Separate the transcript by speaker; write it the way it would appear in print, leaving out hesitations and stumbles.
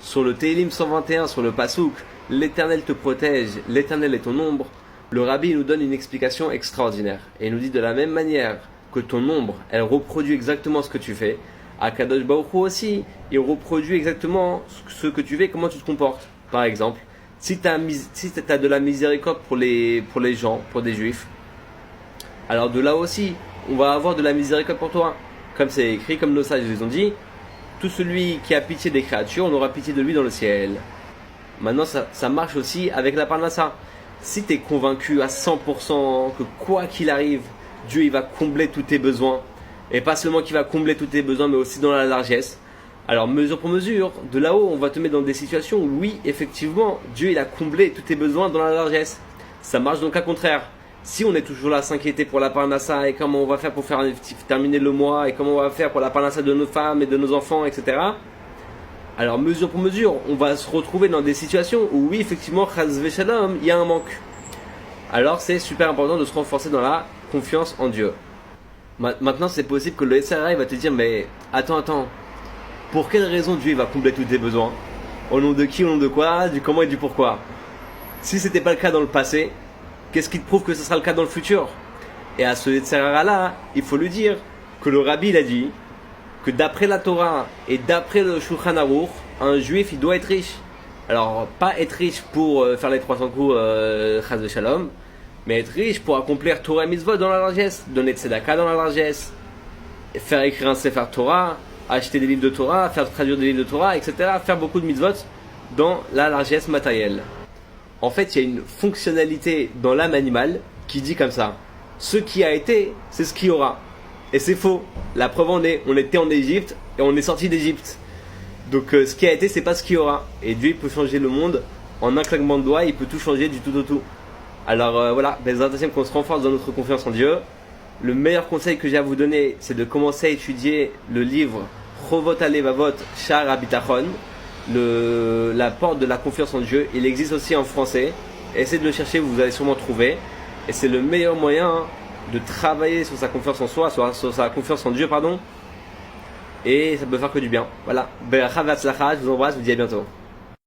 Speaker 1: Sur le Télim 121, sur le Passouk, l'Éternel te protège, l'Éternel est ton ombre, le Rabbi nous donne une explication extraordinaire. Et il nous dit de la même manière que ton ombre, elle reproduit exactement ce que tu fais, Akadosh Baruch Hu aussi, il reproduit exactement ce que tu fais, comment tu te comportes. Par exemple, si tu as de la miséricorde pour les gens, pour des juifs, alors de là aussi, on va avoir de la miséricorde pour toi. Comme c'est écrit, comme nos sages les ont dit, tout celui qui a pitié des créatures, on aura pitié de lui dans le ciel. Maintenant, ça marche aussi avec la parnassa. Si tu es convaincu à 100% que quoi qu'il arrive, Dieu il va combler tous tes besoins, et pas seulement qu'il va combler tous tes besoins, mais aussi dans la largesse, alors mesure pour mesure, de là-haut, on va te mettre dans des situations où oui, effectivement, Dieu il a comblé tous tes besoins dans la largesse. Ça marche dans le cas contraire. Si on est toujours là à s'inquiéter pour la parnassa et comment on va faire pour faire terminer le mois et comment on va faire pour la parnassa de nos femmes et de nos enfants, etc. Alors mesure pour mesure, on va se retrouver dans des situations où oui, effectivement, chas v'shalom, il y a un manque. Alors c'est super important de se renforcer dans la confiance en Dieu. Maintenant, c'est possible que le SRA va te dire, mais attends, pour quelle raison Dieu va combler tous tes besoins? Au nom de qui, au nom de quoi, du comment et du pourquoi? Si c'était pas le cas dans le passé, qu'est-ce qui te prouve que ce sera le cas dans le futur? Et à ce SRA là, il faut lui dire que le Rabbi il a dit que d'après la Torah et d'après le Shulchan Aruch, un juif il doit être riche. Alors, pas être riche pour faire les 300 coups chas v'shalom, mais être riche pour accomplir Torah et Mitzvot dans la largesse, donner de tzedaka dans la largesse, faire écrire un Sefer Torah, acheter des livres de Torah, faire traduire des livres de Torah, etc. Faire beaucoup de Mitzvot dans la largesse matérielle. En fait, il y a une fonctionnalité dans l'âme animale qui dit comme ça. Ce qui a été, c'est ce qu'il y aura. Et c'est faux. La preuve en est, on était en Égypte et on est sorti d'Égypte. Donc ce qui a été, c'est pas ce qu'il y aura. Et Dieu il peut changer le monde en un claquement de doigts, il peut tout changer du tout au tout. Alors voilà, Bezrat Hashem, qu'on se renforce dans notre confiance en Dieu. Le meilleur conseil que j'ai à vous donner, c'est de commencer à étudier le livre Chovot Halevavot Sha'ar HaBitachon, la porte de la confiance en Dieu. Il existe aussi en français. Essayez de le chercher, vous allez sûrement trouver. Et c'est le meilleur moyen de travailler sur sa confiance en soi, sur sa confiance en Dieu, pardon. Et ça peut faire que du bien. Voilà. Je vous embrasse, je vous dis à bientôt.